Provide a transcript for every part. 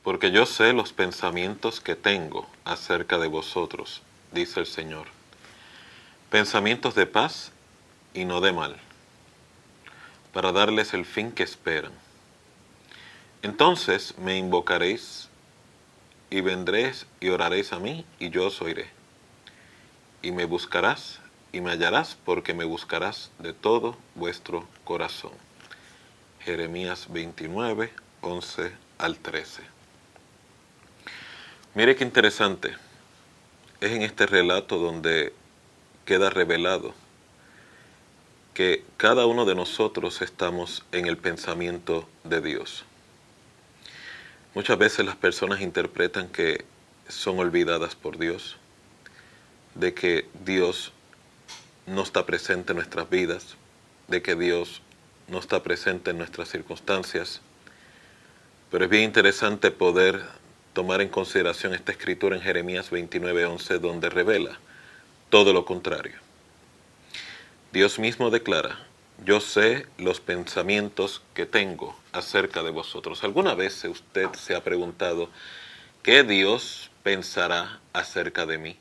Porque yo sé los pensamientos que tengo acerca de vosotros, dice el Señor. Pensamientos de paz y no de mal, para darles el fin que esperan. Entonces me invocaréis y vendréis y oraréis a mí, y yo os oiré. Y me buscarás y me hallarás, porque me buscarás de todo vuestro corazón. Jeremías 29, 11 al 13. Mire qué interesante. Es en este relato donde queda revelado que cada uno de nosotros estamos en el pensamiento de Dios. Muchas veces las personas interpretan que son olvidadas por Dios, de que Dios no está presente en nuestras vidas, de que Dios no está presente en nuestras circunstancias. Pero es bien interesante poder tomar en consideración esta escritura en Jeremías 29:11, donde revela todo lo contrario. Dios mismo declara: yo sé los pensamientos que tengo acerca de vosotros. ¿Alguna vez usted se ha preguntado qué Dios pensará acerca de mí?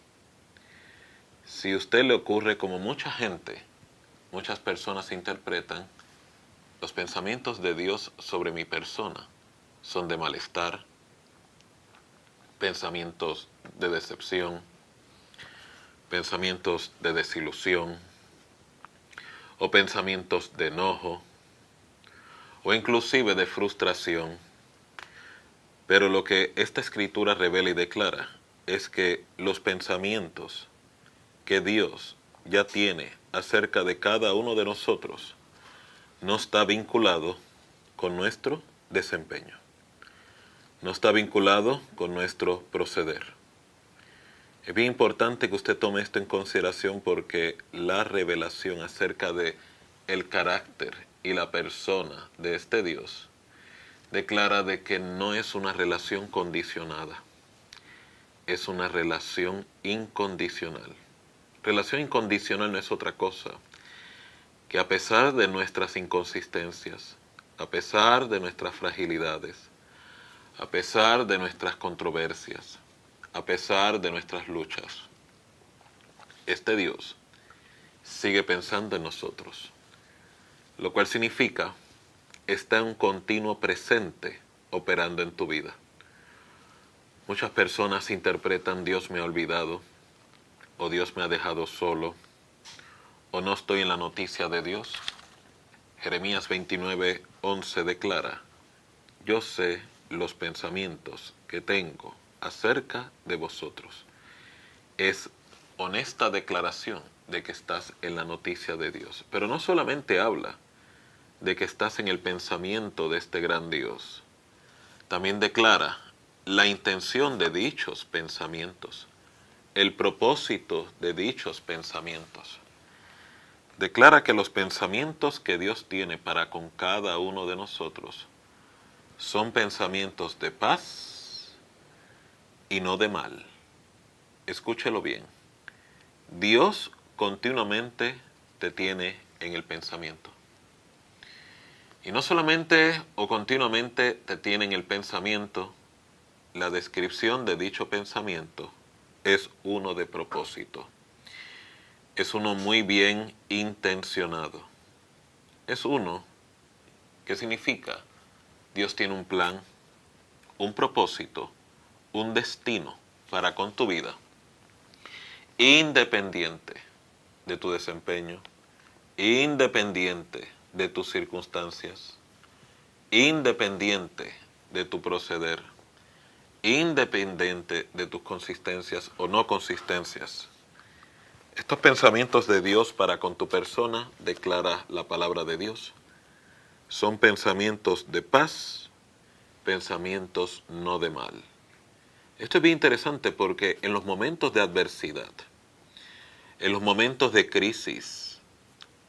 Si a usted le ocurre como mucha gente, muchas personas interpretan, los pensamientos de Dios sobre mi persona son de malestar, pensamientos de decepción, pensamientos de desilusión, o pensamientos de enojo, o inclusive de frustración. Pero lo que esta escritura revela y declara es que los pensamientos que Dios ya tiene acerca de cada uno de nosotros no está vinculado con nuestro desempeño, no está vinculado con nuestro proceder. Es bien importante que usted tome esto en consideración, porque la revelación acerca de el carácter y la persona de este Dios declara de que no es una relación condicionada, es una relación incondicional. Relación incondicional no es otra cosa que, a pesar de nuestras inconsistencias, a pesar de nuestras fragilidades, a pesar de nuestras controversias, a pesar de nuestras luchas, este Dios sigue pensando en nosotros, lo cual significa está en un continuo presente operando en tu vida. Muchas personas interpretan: Dios me ha olvidado, o Dios me ha dejado solo, o no estoy en la noticia de Dios. Jeremías 29:11 declara: yo sé los pensamientos que tengo acerca de vosotros. Es honesta declaración de que estás en la noticia de Dios. Pero no solamente habla de que estás en el pensamiento de este gran Dios, también declara la intención de dichos pensamientos, el propósito de dichos pensamientos. Declara que los pensamientos que Dios tiene para con cada uno de nosotros son pensamientos de paz y no de mal. Escúchelo bien. Dios continuamente te tiene en el pensamiento. Y no solamente o continuamente te tiene en el pensamiento, la descripción de dicho pensamiento es uno de propósito. Es uno muy bien intencionado. Es uno que significa: Dios tiene un plan, un propósito, un destino para con tu vida, independiente de tu desempeño, independiente de tus circunstancias, independiente de tu proceder, independiente de tus consistencias o no consistencias. Estos pensamientos de Dios para con tu persona, declara la palabra de Dios, son pensamientos de paz, pensamientos no de mal. Esto es bien interesante, porque en los momentos de adversidad, en los momentos de crisis,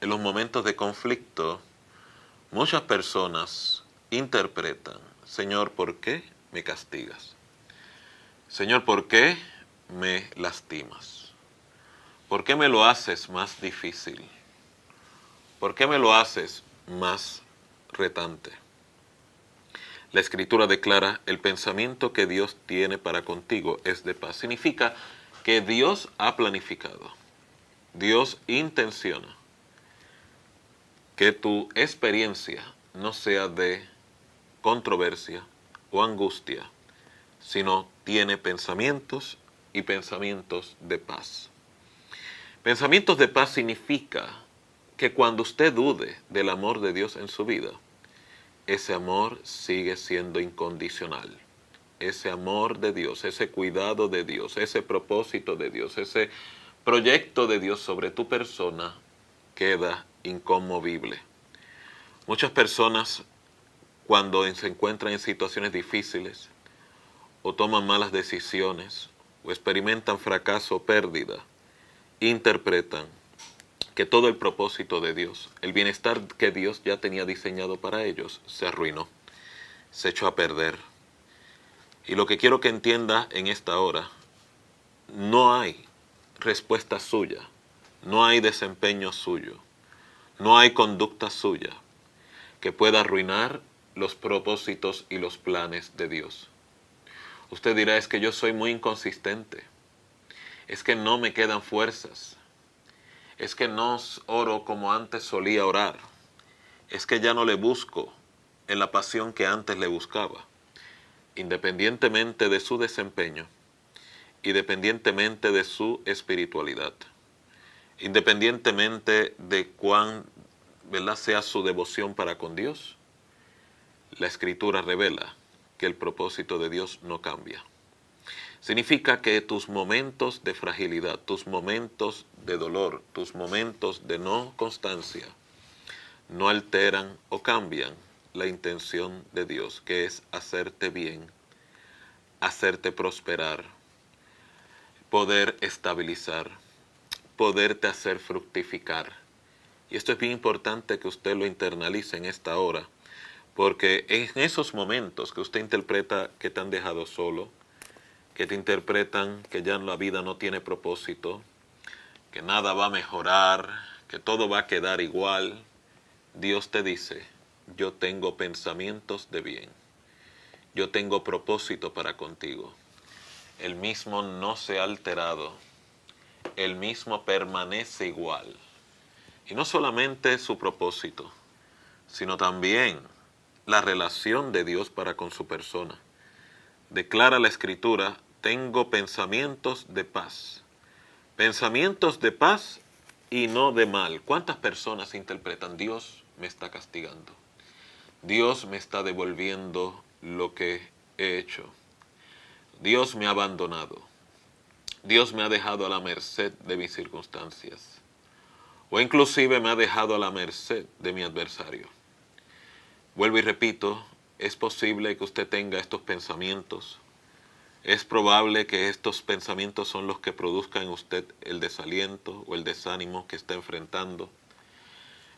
en los momentos de conflicto, muchas personas interpretan: Señor, ¿por qué me castigas? Señor, ¿por qué me lastimas? ¿Por qué me lo haces más difícil? ¿Por qué me lo haces más retante? La Escritura declara, el pensamiento que Dios tiene para contigo es de paz. Significa que Dios ha planificado, Dios intenciona que tu experiencia no sea de controversia o angustia, sino tiene pensamientos y pensamientos de paz. Pensamientos de paz significa que cuando usted dude del amor de Dios en su vida, ese amor sigue siendo incondicional. Ese amor de Dios, ese cuidado de Dios, ese propósito de Dios, ese proyecto de Dios sobre tu persona queda inconmovible. Muchas personas, cuando se encuentran en situaciones difíciles o toman malas decisiones o experimentan fracaso o pérdida, interpretan que todo el propósito de Dios, el bienestar que Dios ya tenía diseñado para ellos, se arruinó, se echó a perder. Y lo que quiero que entienda en esta hora, no hay respuesta suya, no hay desempeño suyo, no hay conducta suya que pueda arruinar los propósitos y los planes de Dios. Usted dirá, es que yo soy muy inconsistente, es que no me quedan fuerzas, es que no oro como antes solía orar, es que ya no le busco en la pasión que antes le buscaba. Independientemente de su desempeño, independientemente de su espiritualidad, independientemente de cuán, ¿verdad?, sea su devoción para con Dios, la Escritura revela que el propósito de Dios no cambia. Significa que tus momentos de fragilidad, tus momentos de dolor, tus momentos de no constancia, no alteran o cambian la intención de Dios, que es hacerte bien, hacerte prosperar, poder estabilizar, poderte hacer fructificar. Y esto es bien importante que usted lo internalice en esta hora, porque en esos momentos que usted interpreta que te han dejado solo, que te interpretan que ya la vida no tiene propósito, que nada va a mejorar, que todo va a quedar igual, Dios te dice, yo tengo pensamientos de bien, yo tengo propósito para contigo. El mismo no se ha alterado, el mismo permanece igual. Y no solamente su propósito, sino también la relación de Dios para con su persona. Declara la Escritura, tengo pensamientos de paz. Pensamientos de paz y no de mal. ¿Cuántas personas interpretan? Dios me está castigando. Dios me está devolviendo lo que he hecho. Dios me ha abandonado. Dios me ha dejado a la merced de mis circunstancias. O inclusive me ha dejado a la merced de mi adversario. Vuelvo y repito, es posible que usted tenga estos pensamientos. Es probable que estos pensamientos son los que produzcan en usted el desaliento o el desánimo que está enfrentando.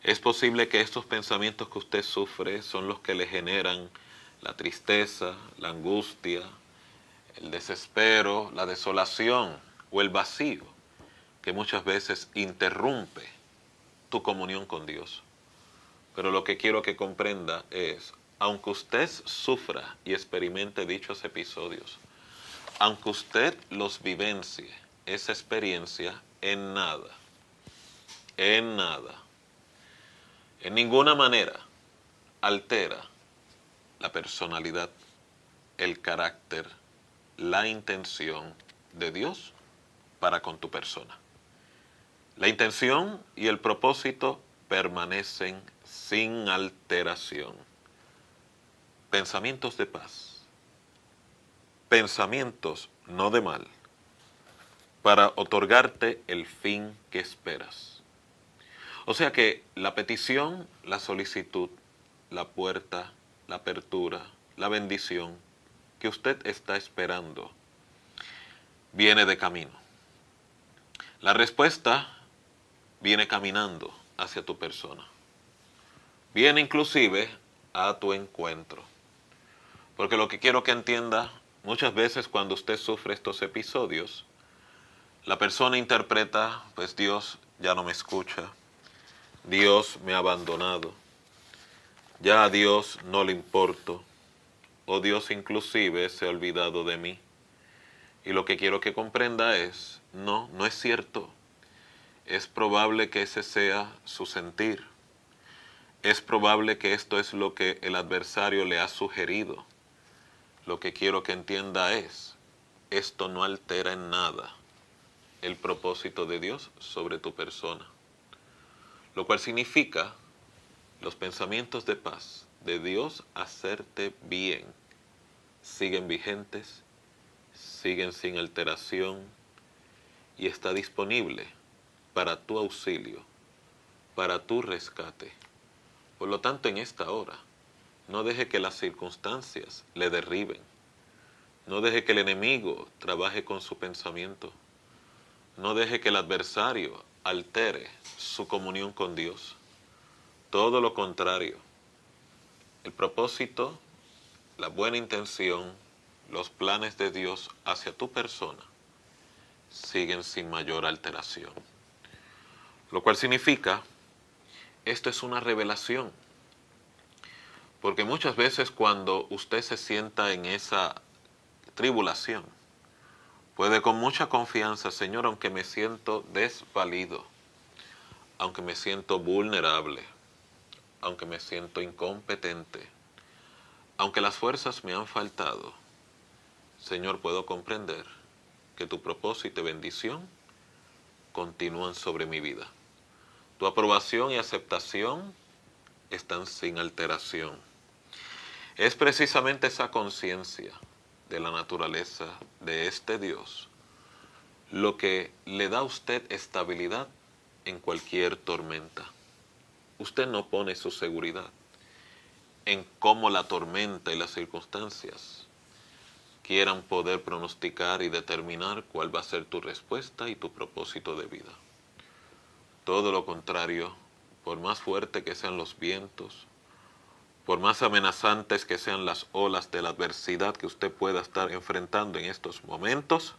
Es posible que estos pensamientos que usted sufre son los que le generan la tristeza, la angustia, el desespero, la desolación o el vacío que muchas veces interrumpe tu comunión con Dios. Pero lo que quiero que comprenda es, aunque usted sufra y experimente dichos episodios, aunque usted los vivencie, esa experiencia en nada, en ninguna manera altera la personalidad, el carácter, la intención de Dios para con tu persona. La intención y el propósito permanecen sin alteración. Pensamientos de paz, pensamientos no de mal, para otorgarte el fin que esperas. O sea que la petición, la solicitud, la puerta, la apertura, la bendición que usted está esperando viene de camino. La respuesta viene caminando hacia tu persona. Viene inclusive a tu encuentro. Porque lo que quiero que entienda, muchas veces cuando usted sufre estos episodios, la persona interpreta, pues Dios ya no me escucha, Dios me ha abandonado, ya a Dios no le importo, o Dios inclusive se ha olvidado de mí. Y lo que quiero que comprenda es, no, no es cierto. Es probable que ese sea su sentir. Es probable que esto es lo que el adversario le ha sugerido. Lo que quiero que entienda es, esto no altera en nada el propósito de Dios sobre tu persona. Lo cual significa los pensamientos de paz de Dios hacerte bien siguen vigentes, siguen sin alteración y está disponible para tu auxilio, para tu rescate. Por lo tanto, en esta hora, no deje que las circunstancias le derriben. No deje que el enemigo trabaje con su pensamiento. No deje que el adversario altere su comunión con Dios. Todo lo contrario. El propósito, la buena intención, los planes de Dios hacia tu persona siguen sin mayor alteración. Lo cual significa, esto es una revelación. Porque muchas veces cuando usted se sienta en esa tribulación, puede con mucha confianza, Señor, aunque me siento desvalido, aunque me siento vulnerable, aunque me siento incompetente, aunque las fuerzas me han faltado, Señor, puedo comprender que tu propósito y bendición continúan sobre mi vida. Tu aprobación y aceptación están sin alteración. Es precisamente esa conciencia de la naturaleza de este Dios lo que le da a usted estabilidad en cualquier tormenta. Usted no pone su seguridad en cómo la tormenta y las circunstancias quieran poder pronosticar y determinar cuál va a ser tu respuesta y tu propósito de vida. Todo lo contrario, por más fuerte que sean los vientos, por más amenazantes que sean las olas de la adversidad que usted pueda estar enfrentando en estos momentos,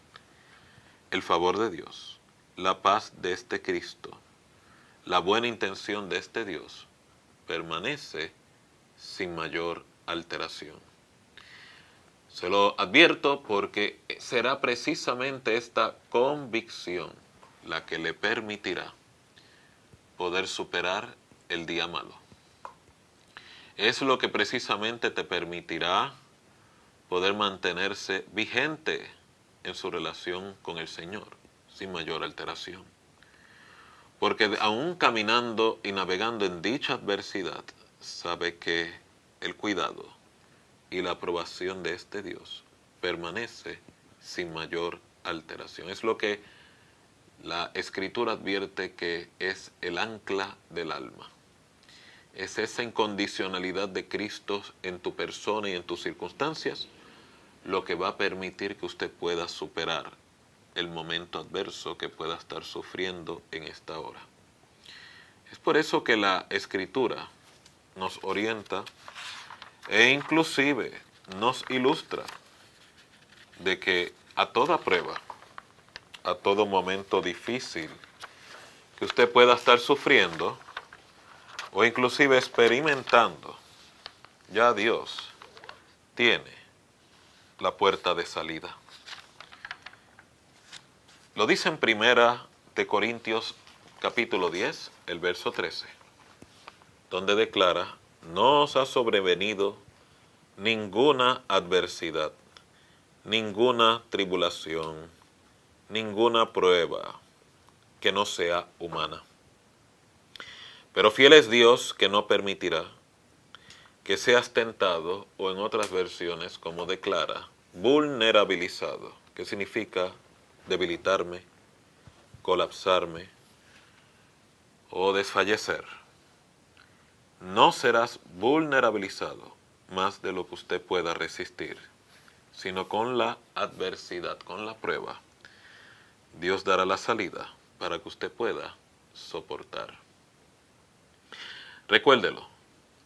el favor de Dios, la paz de este Cristo, la buena intención de este Dios permanece sin mayor alteración. Se lo advierto porque será precisamente esta convicción la que le permitirá poder superar el día malo. Es lo que precisamente te permitirá poder mantenerse vigente en su relación con el Señor, sin mayor alteración. Porque aún caminando y navegando en dicha adversidad, sabe que el cuidado y la aprobación de este Dios permanece sin mayor alteración. Es lo que la Escritura advierte que es el ancla del alma. Es esa incondicionalidad de Cristo en tu persona y en tus circunstancias lo que va a permitir que usted pueda superar el momento adverso que pueda estar sufriendo en esta hora. Es por eso que la Escritura nos orienta e inclusive nos ilustra de que a toda prueba, a todo momento difícil que usted pueda estar sufriendo o inclusive experimentando, ya Dios tiene la puerta de salida. Lo dice en Primera de Corintios capítulo 10, el verso 13, donde declara, no os ha sobrevenido ninguna adversidad, ninguna tribulación, ninguna prueba que no sea humana. Pero fiel es Dios que no permitirá que seas tentado, o en otras versiones, como declara, vulnerabilizado, que significa debilitarme, colapsarme o desfallecer. No serás vulnerabilizado más de lo que usted pueda resistir, sino con la adversidad, con la prueba. Dios dará la salida para que usted pueda soportar. Recuérdelo,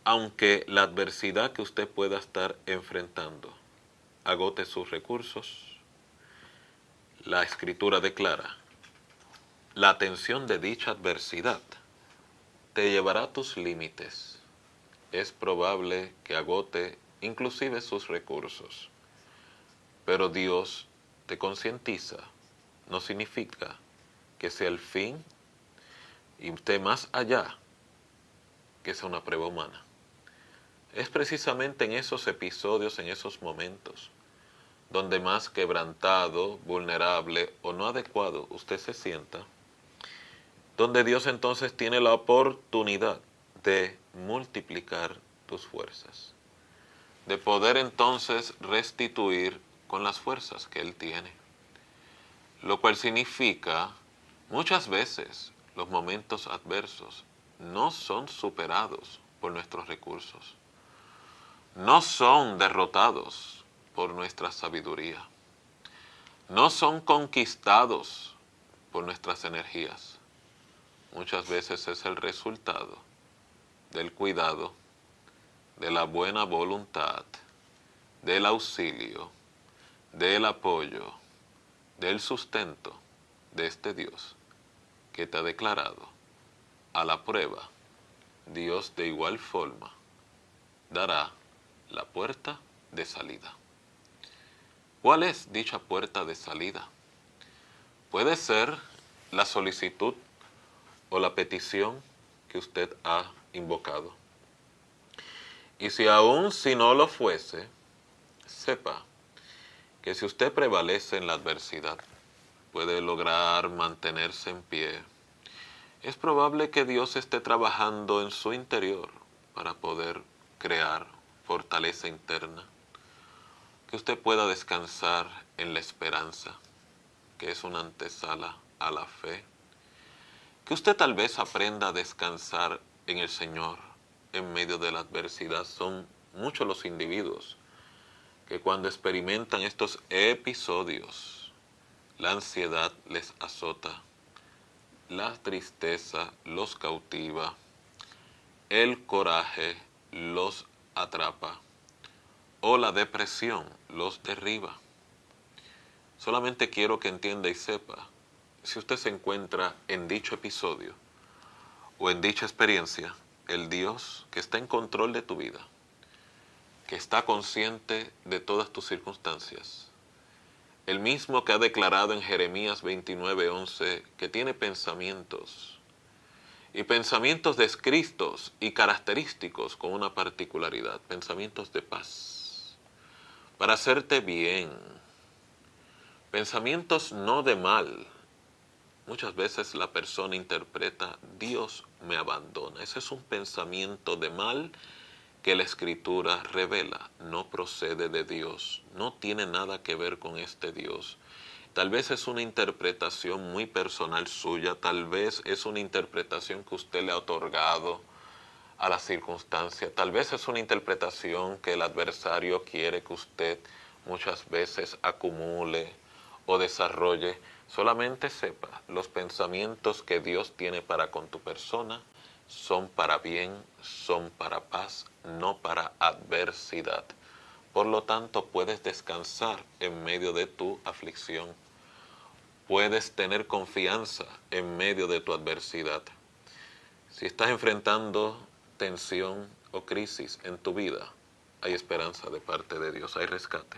aunque la adversidad que usted pueda estar enfrentando agote sus recursos, la Escritura declara, la atención de dicha adversidad te llevará a tus límites. Es probable que agote inclusive sus recursos. Pero Dios te concientiza, no significa que sea el fin y esté más allá que sea una prueba humana. Es precisamente en esos episodios, en esos momentos, donde más quebrantado, vulnerable o no adecuado usted se sienta, donde Dios entonces tiene la oportunidad de multiplicar tus fuerzas, de poder entonces restituir con las fuerzas que Él tiene. Lo cual significa, muchas veces, los momentos adversos no son superados por nuestros recursos, no son derrotados por nuestra sabiduría, no son conquistados por nuestras energías. Muchas veces es el resultado del cuidado, de la buena voluntad, del auxilio, del apoyo, del sustento de este Dios que te ha declarado a la prueba. Dios de igual forma dará la puerta de salida. ¿Cuál es dicha puerta de salida? Puede ser la solicitud o la petición que usted ha invocado. Y si no lo fuese, sepa que si usted prevalece en la adversidad, puede lograr mantenerse en pie. Es probable que Dios esté trabajando en su interior para poder crear fortaleza interna, que usted pueda descansar en la esperanza, que es una antesala a la fe, que usted tal vez aprenda a descansar en el Señor en medio de la adversidad. Son muchos los individuos que cuando experimentan estos episodios, la ansiedad les azota, la tristeza los cautiva, el coraje los atrapa o la depresión los derriba. Solamente quiero que entienda y sepa, si usted se encuentra en dicho episodio o en dicha experiencia, el Dios que está en control de tu vida, que está consciente de todas tus circunstancias, el mismo que ha declarado en Jeremías 29:11 que tiene pensamientos, y pensamientos descritos y característicos con una particularidad, pensamientos de paz, para hacerte bien, pensamientos no de mal. Muchas veces la persona interpreta, Dios me abandona. Ese es un pensamiento de mal que la Escritura revela. No procede de Dios, no tiene nada que ver con este Dios. Tal vez es una interpretación muy personal suya, tal vez es una interpretación que usted le ha otorgado a la circunstancia, tal vez es una interpretación que el adversario quiere que usted muchas veces acumule o desarrolle. Solamente sepa, los pensamientos que Dios tiene para con tu persona son para bien, son para paz, no para adversidad. Por lo tanto, puedes descansar en medio de tu aflicción. Puedes tener confianza en medio de tu adversidad. Si estás enfrentando tensión o crisis en tu vida, hay esperanza de parte de Dios, hay rescate.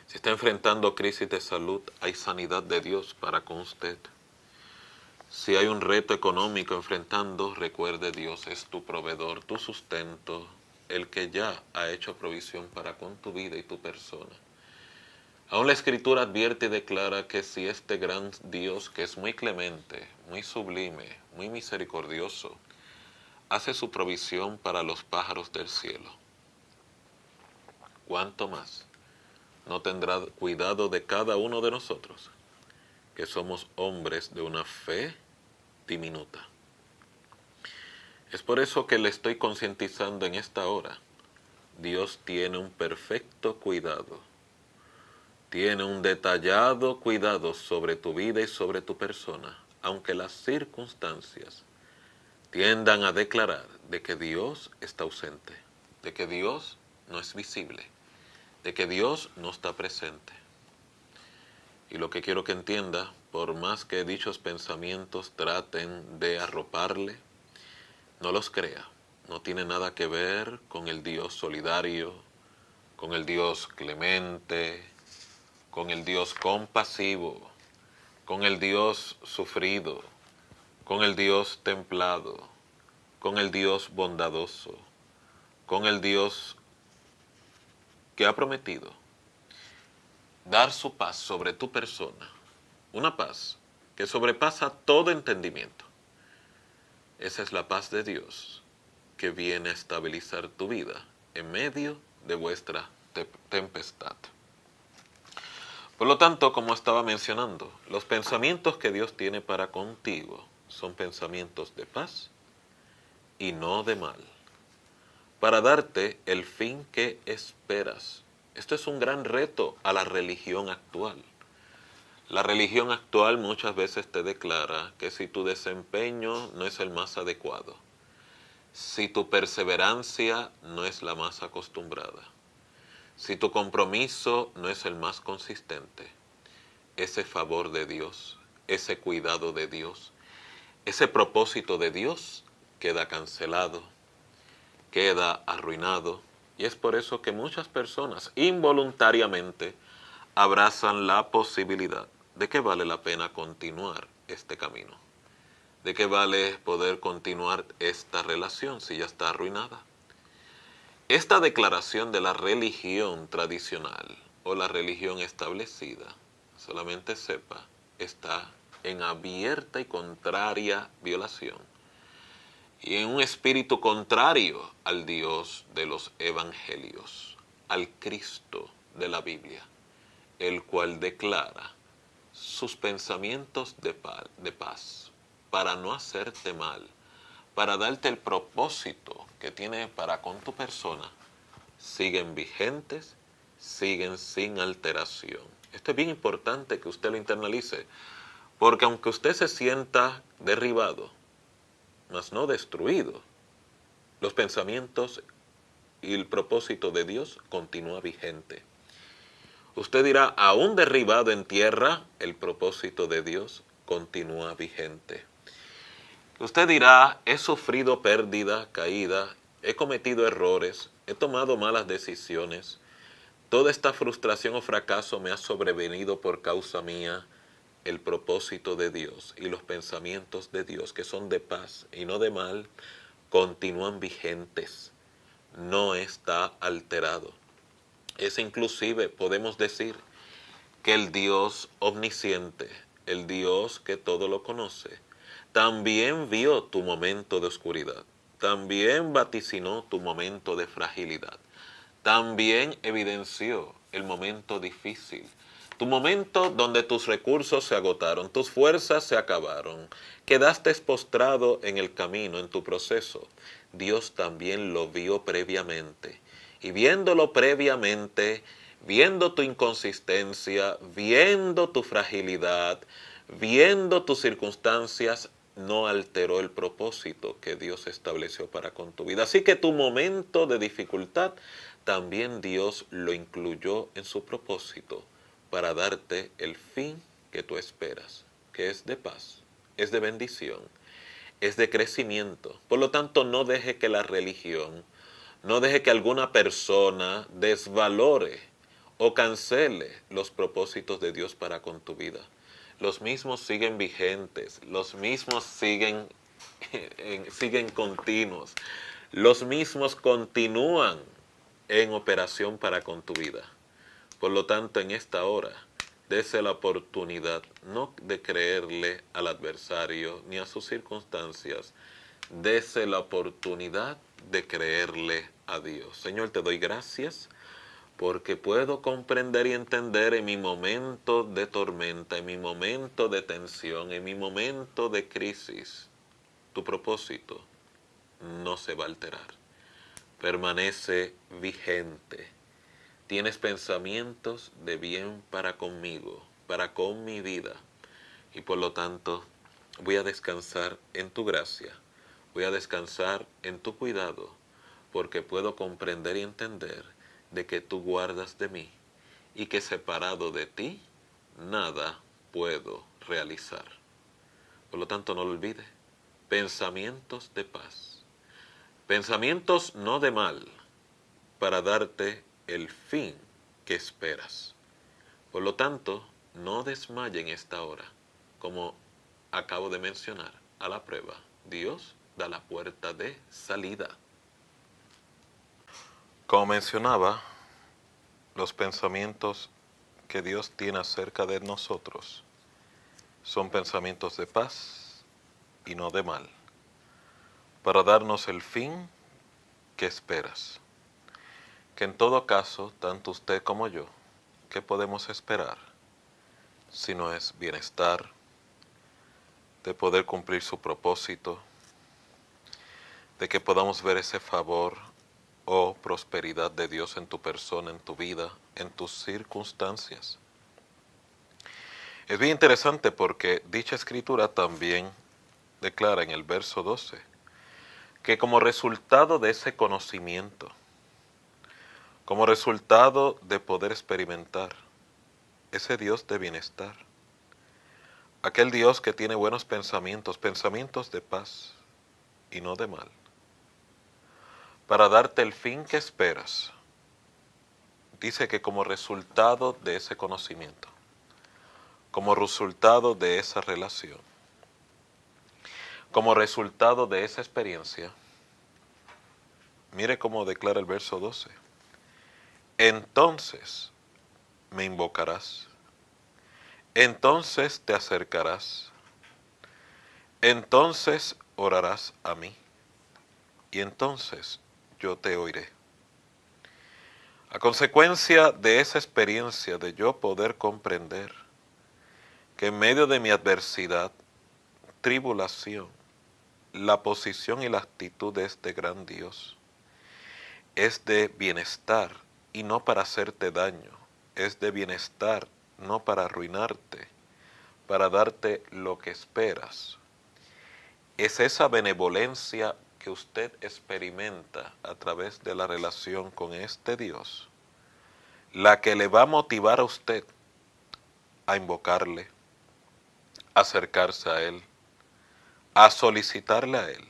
Si está enfrentando crisis de salud, hay sanidad de Dios para con usted. Si hay un reto económico enfrentando, recuerde, Dios es tu proveedor, tu sustento, el que ya ha hecho provisión para con tu vida y tu persona. Aún la Escritura advierte y declara que si este gran Dios, que es muy clemente, muy sublime, muy misericordioso, hace su provisión para los pájaros del cielo, ¿cuánto más no tendrá cuidado de cada uno de nosotros, que somos hombres de una fe diminuta? Es por eso que le estoy concientizando en esta hora. Dios tiene un perfecto cuidado, tiene un detallado cuidado sobre tu vida y sobre tu persona, aunque las circunstancias tiendan a declarar de que Dios está ausente, de que Dios no es visible, de que Dios no está presente. Y lo que quiero que entienda, por más que dichos pensamientos traten de arroparle, no los crea. no tiene nada que ver con el Dios solidario, con el Dios clemente, con el Dios compasivo, con el Dios sufrido, con el Dios templado, con el Dios bondadoso, con el Dios que ha prometido dar su paz sobre tu persona, una paz que sobrepasa todo entendimiento. Esa es la paz de Dios que viene a estabilizar tu vida en medio de vuestra tempestad. Por lo tanto, como estaba mencionando, los pensamientos que Dios tiene para contigo son pensamientos de paz y no de mal, para darte el fin que esperas. Esto es un gran reto a la religión actual. La religión actual muchas veces te declara que si tu desempeño no es el más adecuado, si tu perseverancia no es la más acostumbrada, si tu compromiso no es el más consistente, ese favor de Dios, ese cuidado de Dios, ese propósito de Dios queda cancelado, queda arruinado. Y es por eso que muchas personas involuntariamente abrazan la posibilidad de que vale la pena continuar este camino, de que vale poder continuar esta relación si ya está arruinada. Esta declaración de la religión tradicional o la religión establecida, solamente sepa, está en abierta y contraria violación y en un espíritu contrario al Dios de los evangelios, al Cristo de la Biblia, el cual declara sus pensamientos de paz para no hacerte mal, para darte el propósito que tiene para con tu persona, siguen vigentes, siguen sin alteración. Esto es bien importante que usted lo internalice, porque aunque usted se sienta derribado, mas no destruido, los pensamientos y el propósito de Dios continúa vigente. Usted dirá, aún derribado en tierra, el propósito de Dios continúa vigente. Usted dirá, he sufrido pérdida, caída, he cometido errores, he tomado malas decisiones, toda esta frustración o fracaso me ha sobrevenido por causa mía. El propósito de Dios y los pensamientos de Dios, que son de paz y no de mal, continúan vigentes. No está alterado. Es inclusive, podemos decir, que el Dios omnisciente, el Dios que todo lo conoce, también vio tu momento de oscuridad, también vaticinó tu momento de fragilidad, también evidenció el momento difícil, tu momento donde tus recursos se agotaron, tus fuerzas se acabaron, quedaste postrado en el camino, en tu proceso. Dios también lo vio previamente. Y viéndolo previamente, viendo tu inconsistencia, viendo tu fragilidad, viendo tus circunstancias, no alteró el propósito que Dios estableció para con tu vida. Así que tu momento de dificultad, también Dios lo incluyó en su propósito para darte el fin que tú esperas, que es de paz, es de bendición, es de crecimiento. Por lo tanto, no deje que la religión, no deje que alguna persona desvalore o cancele los propósitos de Dios para con tu vida. Los mismos siguen vigentes, los mismos siguen continuos, los mismos continúan en operación para con tu vida. Por lo tanto, en esta hora, dese la oportunidad no de creerle al adversario ni a sus circunstancias, dese la oportunidad de creerle a Dios. Señor, te doy gracias porque puedo comprender y entender en mi momento de tormenta, en mi momento de tensión, en mi momento de crisis, tu propósito no se va a alterar, permanece vigente. Tienes pensamientos de bien para conmigo, para con mi vida, y por lo tanto voy a descansar en tu gracia, voy a descansar en tu cuidado, porque puedo comprender y entender de que tú guardas de mí y que separado de ti nada puedo realizar. Por lo tanto, no lo olvides, pensamientos de paz, Pensamientos no de mal, para darte el fin que esperas. Por lo tanto, no desmaye en esta hora, como acabo de mencionar, a la prueba. Dios da la puerta de salida. Como mencionaba, los pensamientos que Dios tiene acerca de nosotros son pensamientos de paz y no de mal, para darnos el fin que esperas. Que en todo caso, tanto usted como yo, ¿qué podemos esperar? Si no es bienestar, de poder cumplir su propósito, de que podamos ver ese favor o prosperidad de Dios en tu persona, en tu vida, en tus circunstancias. Es bien interesante porque dicha escritura también declara en el verso 12 que como resultado de ese conocimiento, como resultado de poder experimentar ese Dios de bienestar, aquel Dios que tiene buenos pensamientos, pensamientos de paz y no de mal, para darte el fin que esperas, dice que como resultado de ese conocimiento, como resultado de esa relación, como resultado de esa experiencia, mire cómo declara el verso 12. Entonces me invocarás, entonces te acercarás, entonces orarás a mí, y entonces yo te oiré. A consecuencia de esa experiencia de yo poder comprender que en medio de mi adversidad, tribulación, la posición y la actitud de este gran Dios es de bienestar y no para hacerte daño, es de bienestar, no para arruinarte, para darte lo que esperas. Es esa benevolencia que usted experimenta a través de la relación con este Dios, la que le va a motivar a usted a invocarle, a acercarse a Él, a solicitarle a Él.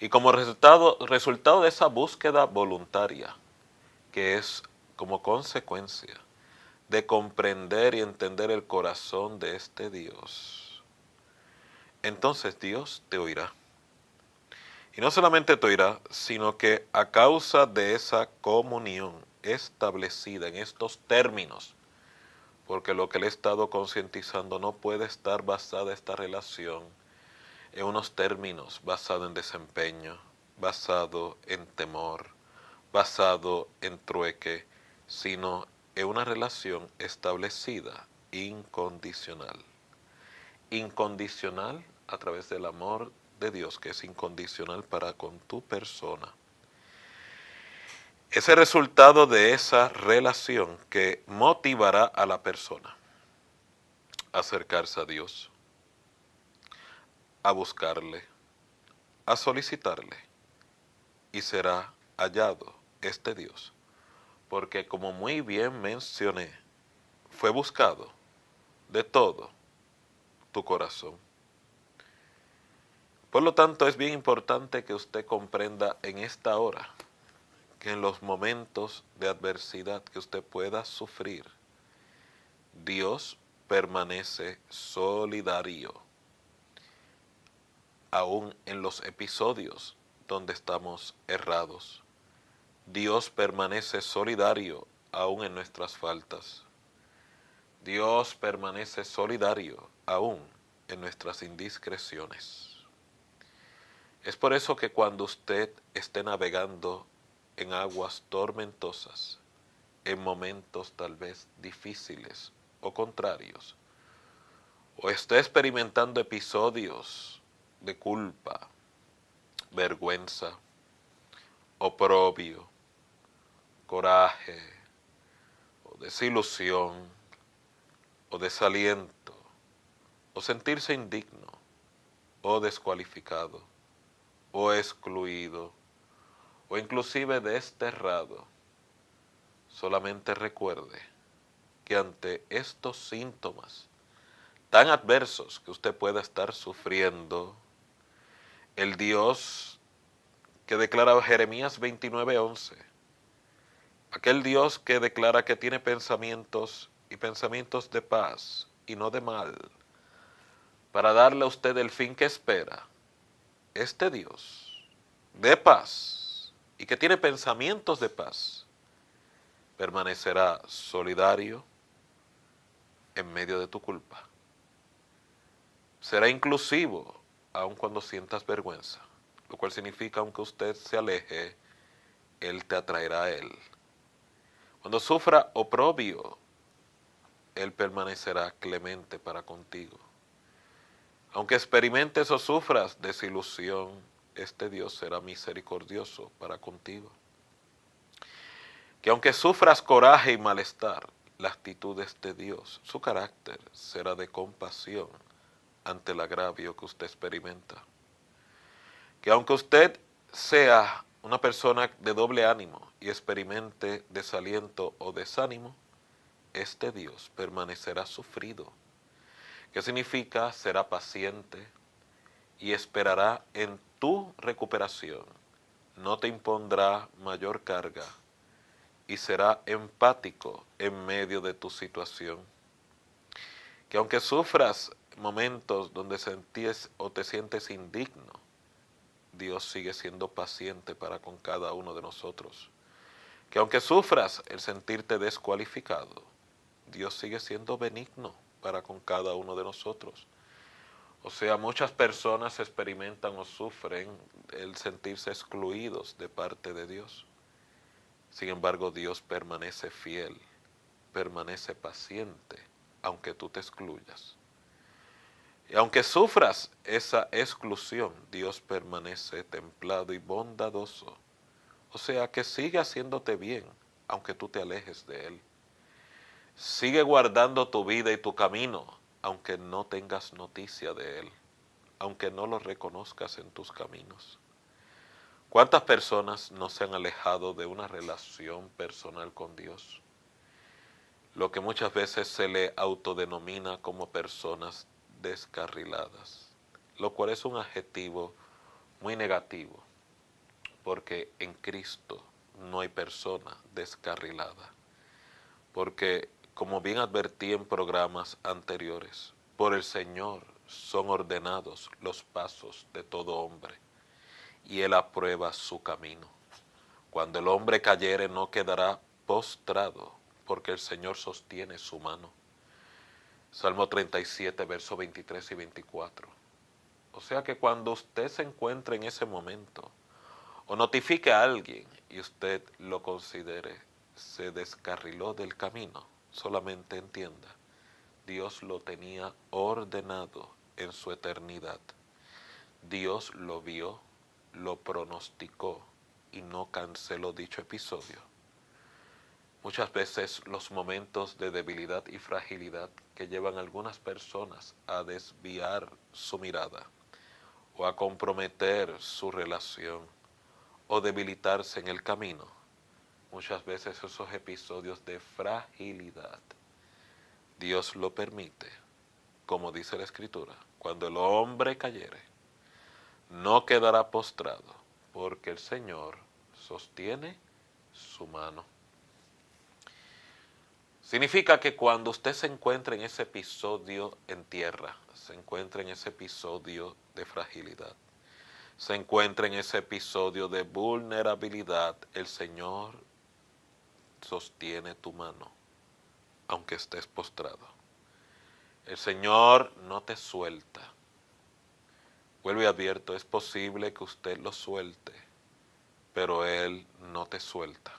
Y como resultado de esa búsqueda voluntaria, que es como consecuencia de comprender y entender el corazón de este Dios, entonces Dios te oirá. Y no solamente te oirá, sino que a causa de esa comunión establecida en estos términos, porque lo que le he estado concientizando no puede estar basada esta relación en unos términos basado en desempeño, basado en temor, basado en trueque, sino en una relación establecida, incondicional. Incondicional a través del amor de Dios, que es incondicional para con tu persona. Ese resultado de esa relación que motivará a la persona a acercarse a Dios, a buscarle, a solicitarle, y será hallado este Dios, porque como muy bien mencioné, fue buscado de todo tu corazón. Por lo tanto, es bien importante que usted comprenda en esta hora que en los momentos de adversidad que usted pueda sufrir, Dios permanece solidario, aún en los episodios donde estamos errados. Dios permanece solidario aún en nuestras faltas. Dios permanece solidario aún en nuestras indiscreciones. Es por eso que cuando usted esté navegando en aguas tormentosas, en momentos tal vez difíciles o contrarios, o esté experimentando episodios de culpa, vergüenza, oprobio, coraje, o desilusión, o desaliento, o sentirse indigno, o descualificado, o excluido, o inclusive desterrado, solamente recuerde que ante estos síntomas tan adversos que usted pueda estar sufriendo, el Dios que declara Jeremías 29:11. Aquel Dios que declara que tiene pensamientos y pensamientos de paz y no de mal, para darle a usted el fin que espera. Este Dios de paz y que tiene pensamientos de paz, permanecerá solidario en medio de tu culpa. Será inclusivo aun cuando sientas vergüenza, lo cual significa aunque usted se aleje, Él te atraerá a Él. Cuando sufra oprobio, Él permanecerá clemente para contigo. Aunque experimentes o sufras desilusión, este Dios será misericordioso para contigo. Que aunque sufras coraje y malestar, la actitud de este Dios, su carácter será de compasión ante el agravio que usted experimenta. Que aunque usted sea una persona de doble ánimo y experimente desaliento o desánimo, este Dios permanecerá sufrido. ¿Qué significa? Será paciente y esperará en tu recuperación. No te impondrá mayor carga y será empático en medio de tu situación. Que aunque sufras momentos donde sentíes o te sientes indigno, Dios sigue siendo paciente para con cada uno de nosotros. Que aunque sufras el sentirte descualificado, Dios sigue siendo benigno para con cada uno de nosotros. O sea, muchas personas experimentan o sufren el sentirse excluidos de parte de Dios. Sin embargo, Dios permanece fiel, permanece paciente, aunque tú te excluyas. Y aunque sufras esa exclusión, Dios permanece templado y bondadoso. O sea que sigue haciéndote bien, aunque tú te alejes de Él. Sigue guardando tu vida y tu camino, aunque no tengas noticia de Él, aunque no lo reconozcas en tus caminos. ¿Cuántas personas no se han alejado de una relación personal con Dios? Lo que muchas veces se le autodenomina como personas descarriladas, lo cual es un adjetivo muy negativo, porque en Cristo no hay persona descarrilada, porque como bien advertí en programas anteriores, por el Señor son ordenados los pasos de todo hombre, y Él aprueba su camino. Cuando el hombre cayere no quedará postrado, porque el Señor sostiene su mano. Salmo 37, versos 23 y 24. O sea que cuando usted se encuentre en ese momento, o notifique a alguien y usted lo considere, se descarriló del camino, solamente entienda, Dios lo tenía ordenado en su eternidad. Dios lo vio, lo pronosticó y no canceló dicho episodio. Muchas veces los momentos de debilidad y fragilidad que llevan a algunas personas a desviar su mirada o a comprometer su relación o debilitarse en el camino, muchas veces esos episodios de fragilidad, Dios lo permite, como dice la Escritura, cuando el hombre cayere, no quedará postrado, porque el Señor sostiene su mano. Significa que cuando usted se encuentra en ese episodio en tierra, se encuentra en ese episodio de fragilidad, se encuentra en ese episodio de vulnerabilidad, el Señor sostiene tu mano, aunque estés postrado. El Señor no te suelta. Vuelvo y advierto, es posible que usted lo suelte, pero Él no te suelta.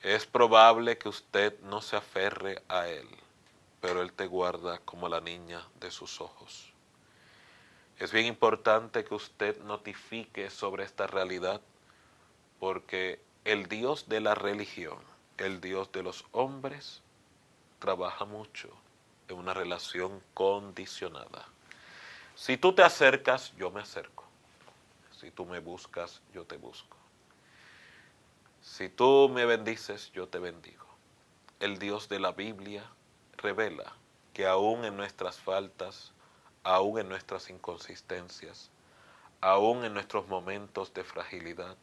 Es probable que usted no se aferre a Él, pero Él te guarda como la niña de sus ojos. Es bien importante que usted notifique sobre esta realidad, porque el Dios de la religión, el Dios de los hombres, trabaja mucho en una relación condicionada. Si tú te acercas, yo me acerco. Si tú me buscas, yo te busco. Si tú me bendices, yo te bendigo. El Dios de la Biblia revela que aún en nuestras faltas, aún en nuestras inconsistencias, aún en nuestros momentos de fragilidad,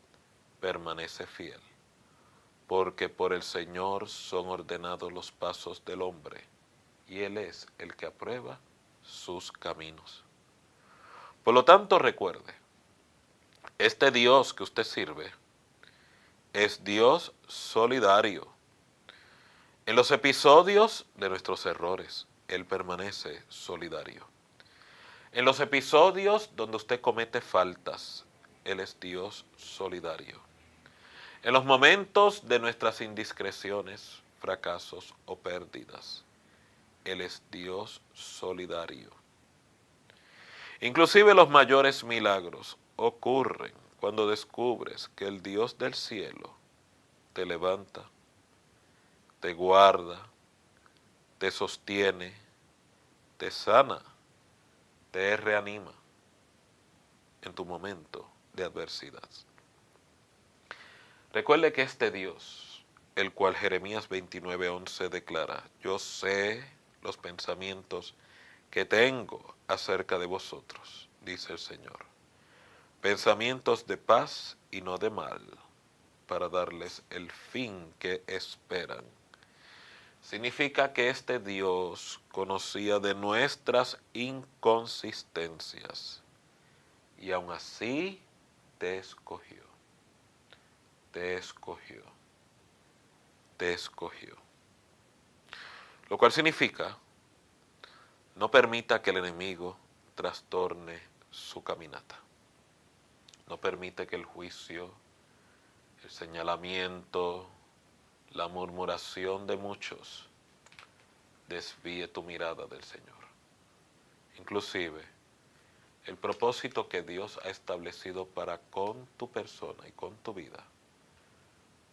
permanece fiel, porque por el Señor son ordenados los pasos del hombre, y Él es el que aprueba sus caminos. Por lo tanto, recuerde, este Dios que usted sirve es Dios solidario. En los episodios de nuestros errores, Él permanece solidario. En los episodios donde usted comete faltas, Él es Dios solidario. En los momentos de nuestras indiscreciones, fracasos o pérdidas, Él es Dios solidario. Inclusive los mayores milagros ocurren cuando descubres que el Dios del cielo te levanta, te guarda, te sostiene, te sana, te reanima en tu momento de adversidad. Recuerde que este Dios, el cual Jeremías 29:11 declara, yo sé los pensamientos que tengo acerca de vosotros, dice el Señor, pensamientos de paz y no de mal, para darles el fin que esperan. Significa que este Dios conocía de nuestras inconsistencias y aún así te escogió, te escogió, te escogió. Lo cual significa, no permita que el enemigo trastorne su caminata. No permite que el juicio, el señalamiento, la murmuración de muchos desvíe tu mirada del Señor. Inclusive, el propósito que Dios ha establecido para con tu persona y con tu vida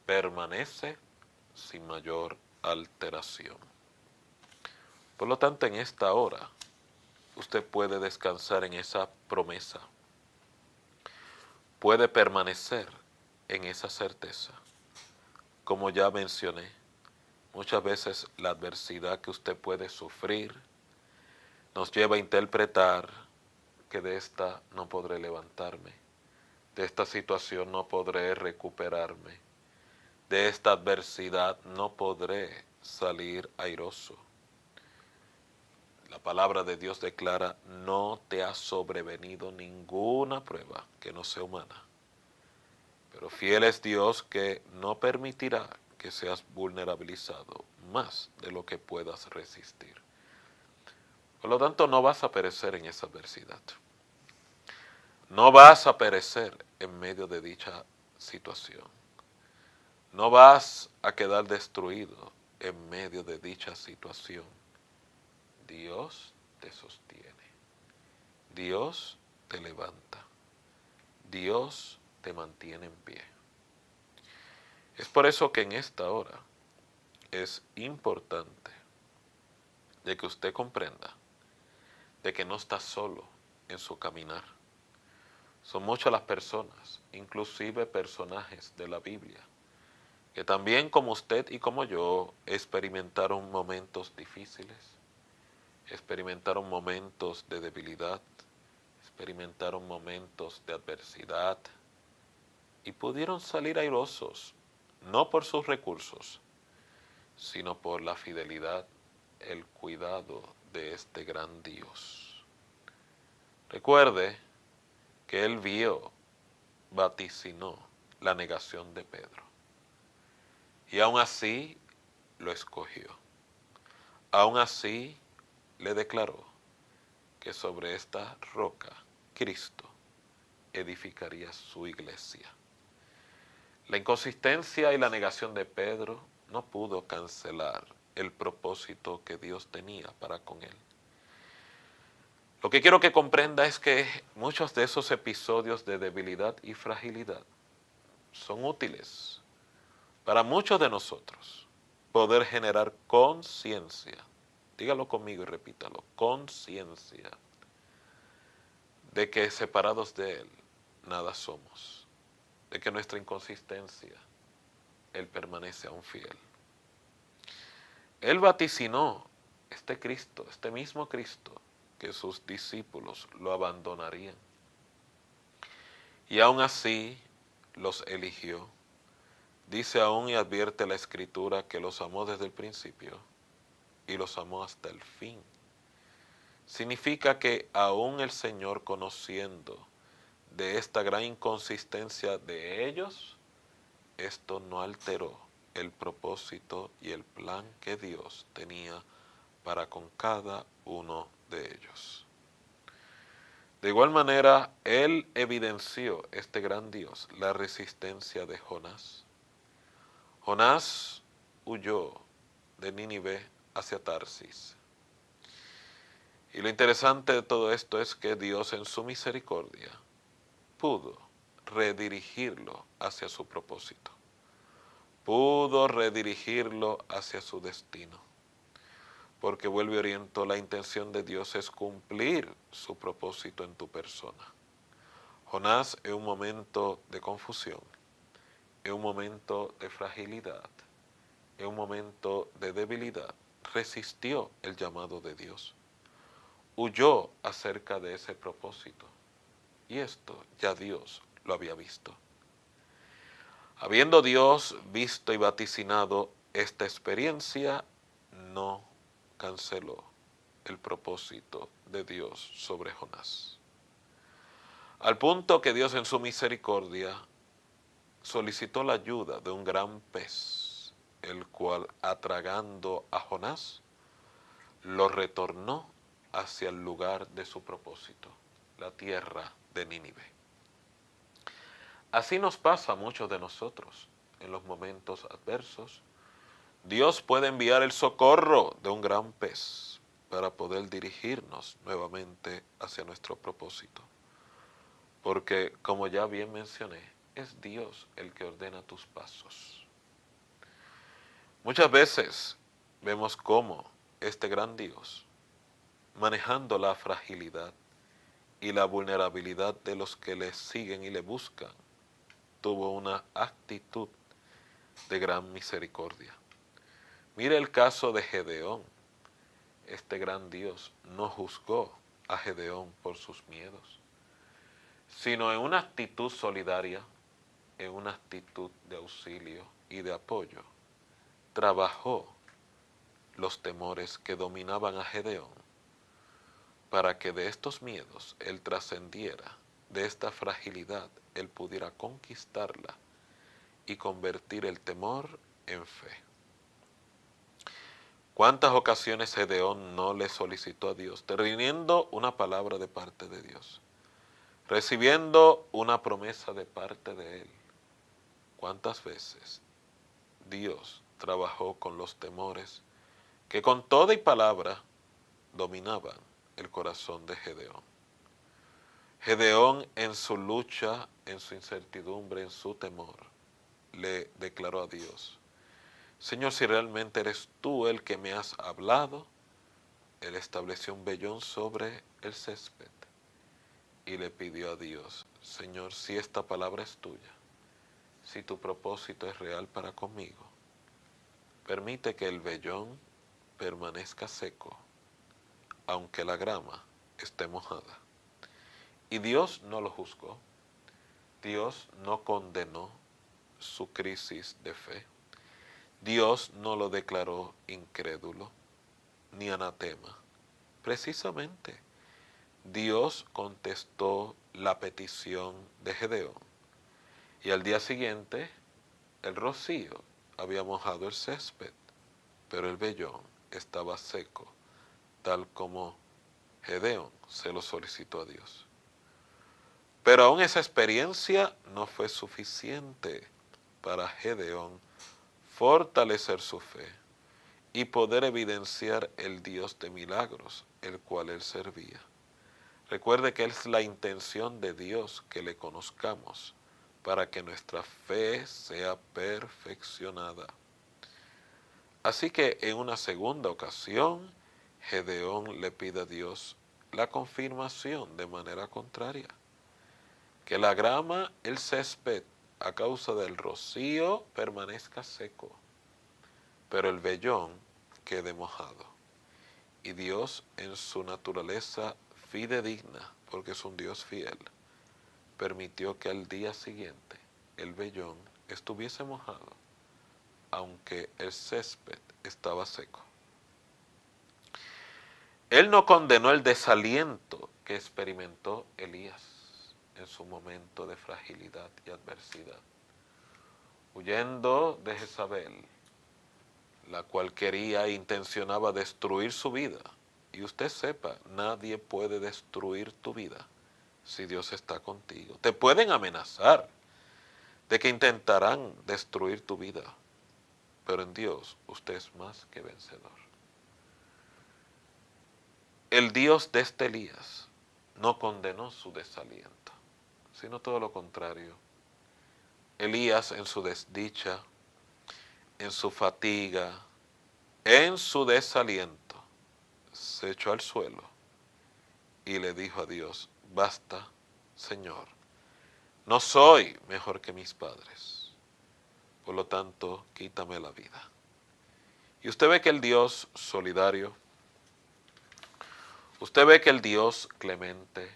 permanece sin mayor alteración. Por lo tanto, en esta hora, usted puede descansar en esa promesa, puede permanecer en esa certeza. Como ya mencioné, muchas veces la adversidad que usted puede sufrir nos lleva a interpretar que de esta no podré levantarme, de esta situación no podré recuperarme, de esta adversidad no podré salir airoso. La palabra de Dios declara, no te ha sobrevenido ninguna prueba que no sea humana, pero fiel es Dios que no permitirá que seas vulnerabilizado más de lo que puedas resistir. Por lo tanto, no vas a perecer en esa adversidad. No vas a perecer en medio de dicha situación. No vas a quedar destruido en medio de dicha situación. Dios te sostiene. Dios te levanta. Dios te mantiene en pie. Es por eso que en esta hora es importante de que usted comprenda de que no está solo en su caminar. Son muchas las personas, inclusive personajes de la Biblia, que también como usted y como yo experimentaron momentos difíciles, experimentaron momentos de debilidad, experimentaron momentos de adversidad y pudieron salir airosos, no por sus recursos, sino por la fidelidad, el cuidado de este gran Dios. Recuerde que él vio, vaticinó la negación de Pedro y aún así lo escogió. Aún así le declaró que sobre esta roca Cristo edificaría su iglesia. La inconsistencia y la negación de Pedro no pudo cancelar el propósito que Dios tenía para con él. Lo que quiero que comprenda es que muchos de esos episodios de debilidad y fragilidad son útiles para muchos de nosotros poder generar conciencia. Dígalo conmigo y repítalo, conciencia de que separados de Él nada somos, de que nuestra inconsistencia Él permanece aún fiel. Él vaticinó este Cristo, este mismo Cristo, que sus discípulos lo abandonarían. Y aún así los eligió. Dice aún y advierte la Escritura que los amó desde el principio y los amó hasta el fin. Significa que aún el Señor, conociendo de esta gran inconsistencia de ellos, esto no alteró el propósito y el plan que Dios tenía para con cada uno de ellos. De igual manera, Él evidenció, este gran Dios, la resistencia de Jonás. Jonás huyó de Nínive hacia Tarsis. Y lo interesante de todo esto es que Dios en su misericordia pudo redirigirlo hacia su propósito. Pudo redirigirlo hacia su destino. Porque vuelve y oriento, la intención de Dios es cumplir su propósito en tu persona. Jonás, en un momento de confusión, en un momento de fragilidad, en un momento de debilidad, resistió el llamado de Dios. Huyó acerca de ese propósito. Y esto ya Dios lo había visto. Habiendo Dios visto y vaticinado esta experiencia, no canceló el propósito de Dios sobre Jonás. Al punto que Dios en su misericordia solicitó la ayuda de un gran pez, el cual, atragando a Jonás, lo retornó hacia el lugar de su propósito, la tierra de Nínive. Así nos pasa a muchos de nosotros en los momentos adversos. Dios puede enviar el socorro de un gran pez para poder dirigirnos nuevamente hacia nuestro propósito. Porque, como ya bien mencioné, es Dios el que ordena tus pasos. Muchas veces vemos cómo este gran Dios, manejando la fragilidad y la vulnerabilidad de los que le siguen y le buscan, tuvo una actitud de gran misericordia. Mire el caso de Gedeón. Este gran Dios no juzgó a Gedeón por sus miedos, sino en una actitud solidaria, en una actitud de auxilio y de apoyo, trabajó los temores que dominaban a Gedeón para que de estos miedos él trascendiera, de esta fragilidad él pudiera conquistarla y convertir el temor en fe. ¿Cuántas ocasiones Gedeón no le solicitó a Dios, teniendo una palabra de parte de Dios, recibiendo una promesa de parte de él? ¿Cuántas veces Dios trabajó con los temores que con toda y palabra dominaban el corazón de Gedeón? Gedeón, en su lucha, en su incertidumbre, en su temor, le declaró a Dios: Señor, si realmente eres tú el que me has hablado. Él estableció un vellón sobre el césped y le pidió a Dios: Señor, si esta palabra es tuya, si tu propósito es real para conmigo, permite que el vellón permanezca seco, aunque la grama esté mojada. Y Dios no lo juzgó. Dios no condenó su crisis de fe. Dios no lo declaró incrédulo ni anatema. Precisamente, Dios contestó la petición de Gedeón. Y al día siguiente, el rocío había mojado el césped, pero el vellón estaba seco, tal como Gedeón se lo solicitó a Dios. Pero aún esa experiencia no fue suficiente para Gedeón fortalecer su fe y poder evidenciar el Dios de milagros, el cual él servía. Recuerde que es la intención de Dios que le conozcamos para que nuestra fe sea perfeccionada. Así que en una segunda ocasión, Gedeón le pide a Dios la confirmación de manera contraria, que la grama, el césped, a causa del rocío, permanezca seco, pero el vellón quede mojado. Y Dios, en su naturaleza fidedigna, porque es un Dios fiel, permitió que al día siguiente el vellón estuviese mojado, aunque el césped estaba seco. Él no condenó el desaliento que experimentó Elías en su momento de fragilidad y adversidad, huyendo de Jezabel, la cual quería e intencionaba destruir su vida. Y usted sepa, nadie puede destruir tu vida si Dios está contigo. Te pueden amenazar de que intentarán destruir tu vida, pero en Dios usted es más que vencedor. El Dios de este Elías no condenó su desaliento, sino todo lo contrario. Elías en su desdicha, en su fatiga, en su desaliento, se echó al suelo y le dijo a Dios: basta, Señor, no soy mejor que mis padres, por lo tanto, quítame la vida. Y usted ve que el Dios solidario, usted ve que el Dios clemente,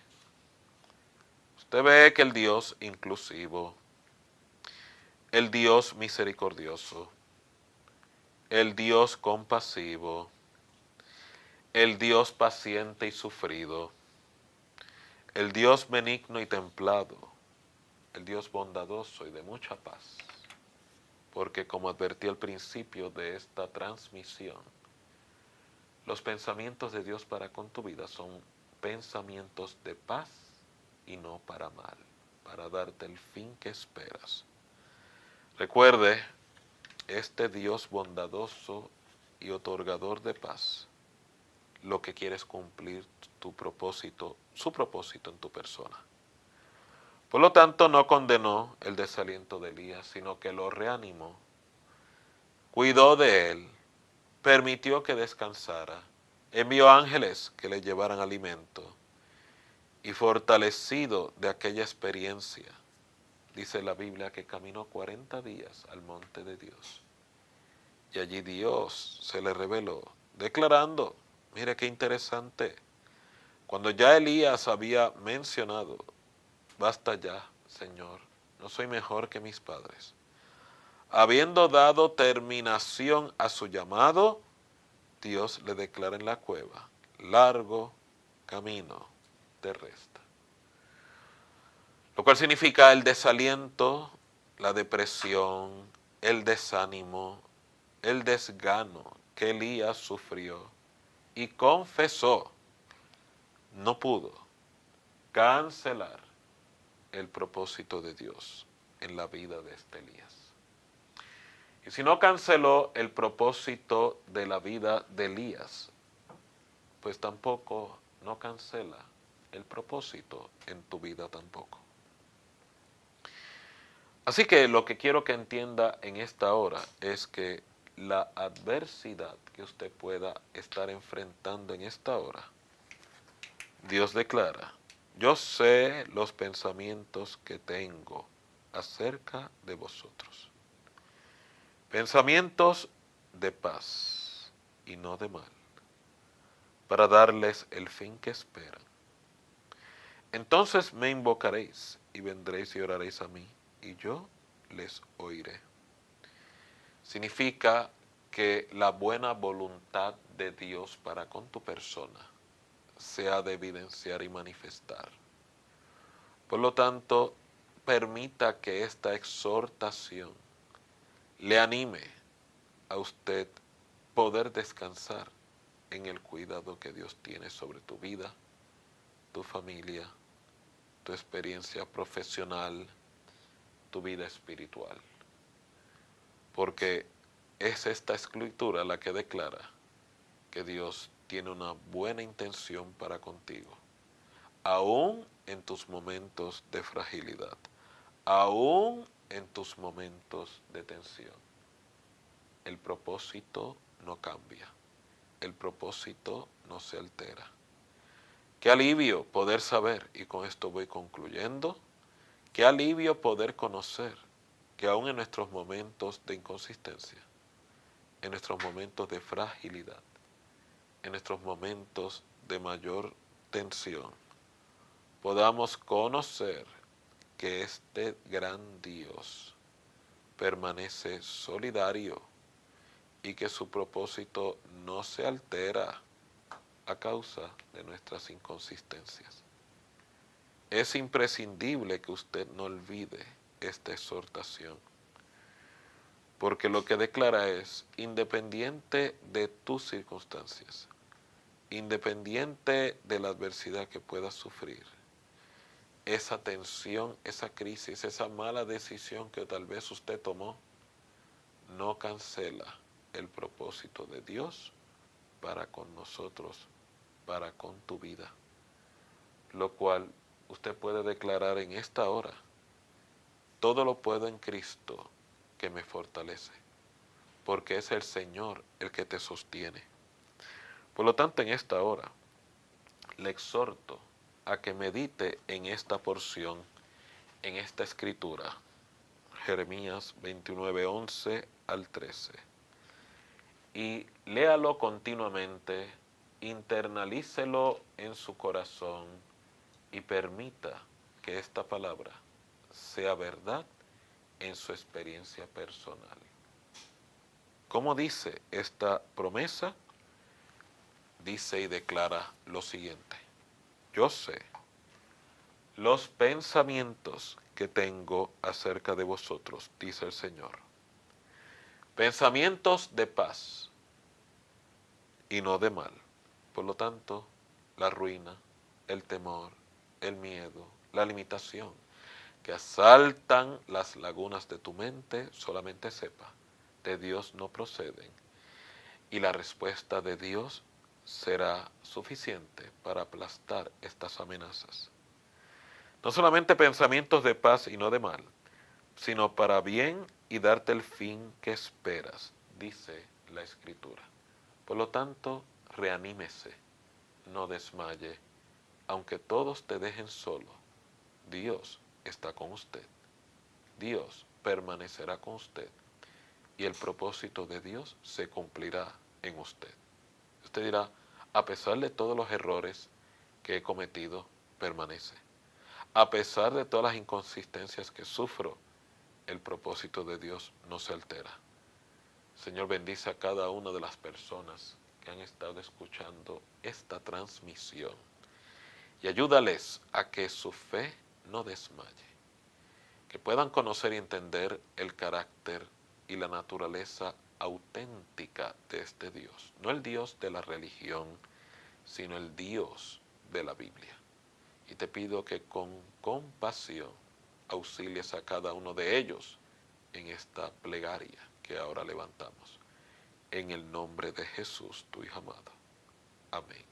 usted ve que el Dios inclusivo, el Dios misericordioso, el Dios compasivo, el Dios paciente y sufrido, el Dios benigno y templado, el Dios bondadoso y de mucha paz. Porque como advertí al principio de esta transmisión, los pensamientos de Dios para con tu vida son pensamientos de paz y no para mal, para darte el fin que esperas. Recuerde, este Dios bondadoso y otorgador de paz, lo que quiere es cumplir tu propósito, su propósito en tu persona. Por lo tanto, no condenó el desaliento de Elías, sino que lo reanimó, cuidó de él, permitió que descansara, envió ángeles que le llevaran alimento, y fortalecido de aquella experiencia, dice la Biblia que caminó 40 días al monte de Dios. Y allí Dios se le reveló, declarando, mire qué interesante, cuando ya Elías había mencionado: basta ya, Señor, no soy mejor que mis padres. Habiendo dado terminación a su llamado, Dios le declara en la cueva: largo camino te resta. Lo cual significa el desaliento, la depresión, el desánimo, el desgano que Elías sufrió y confesó, no pudo cancelar el propósito de Dios en la vida de este Elías. Y si no canceló el propósito de la vida de Elías, pues tampoco no cancela el propósito en tu vida tampoco. Así que lo que quiero que entienda en esta hora es que la adversidad que usted pueda estar enfrentando en esta hora, Dios declara: yo sé los pensamientos que tengo acerca de vosotros. Pensamientos de paz y no de mal, para darles el fin que esperan. Entonces me invocaréis y vendréis y oraréis a mí, y yo les oiré. Significa que la buena voluntad de Dios para con tu persona se ha de evidenciar y manifestar. Por lo tanto, permita que esta exhortación le anime a usted poder descansar en el cuidado que Dios tiene sobre tu vida, tu familia, tu experiencia profesional, tu vida espiritual. Porque es esta escritura la que declara que Dios tiene una buena intención para contigo, aún en tus momentos de fragilidad, aún en tus momentos de tensión. El propósito no cambia, el propósito no se altera. Qué alivio poder saber, y con esto voy concluyendo, qué alivio poder conocer que aún en nuestros momentos de inconsistencia, en nuestros momentos de fragilidad, en nuestros momentos de mayor tensión, podamos conocer que este gran Dios permanece solidario y que su propósito no se altera a causa de nuestras inconsistencias. Es imprescindible que usted no olvide esta exhortación, porque lo que declara es, independiente de tus circunstancias, independiente de la adversidad que puedas sufrir, esa tensión, esa crisis, esa mala decisión que tal vez usted tomó, no cancela el propósito de Dios para con nosotros, para con tu vida. Lo cual usted puede declarar en esta hora, todo lo puedo en Cristo que me fortalece, porque es el Señor el que te sostiene. Por lo tanto, en esta hora, le exhorto a que medite en esta porción, en esta escritura, Jeremías 29, 11 al 13. Y léalo continuamente, internalícelo en su corazón y permita que esta palabra sea verdad en su experiencia personal. ¿Cómo dice esta promesa? Dice y declara lo siguiente: yo sé los pensamientos que tengo acerca de vosotros, dice el Señor. Pensamientos de paz y no de mal. Por lo tanto, la ruina, el temor, el miedo, la limitación que asaltan las lagunas de tu mente, solamente sepa, de Dios no proceden. Y la respuesta de Dios será suficiente para aplastar estas amenazas. No solamente pensamientos de paz y no de mal, sino para bien y darte el fin que esperas, dice la Escritura. Por lo tanto, reanímese, no desmaye, aunque todos te dejen solo. Dios está con usted. Dios permanecerá con usted y el propósito de Dios se cumplirá en usted. Usted dirá, a pesar de todos los errores que he cometido, permanece. A pesar de todas las inconsistencias que sufro, el propósito de Dios no se altera. Señor, bendice a cada una de las personas que han estado escuchando esta transmisión y ayúdales a que su fe no desmaye, que puedan conocer y entender el carácter y la naturaleza auténtica de este Dios, no el Dios de la religión, sino el Dios de la Biblia. Y te pido que con compasión auxilies a cada uno de ellos en esta plegaria que ahora levantamos. En el nombre de Jesús, tu Hijo amado. Amén.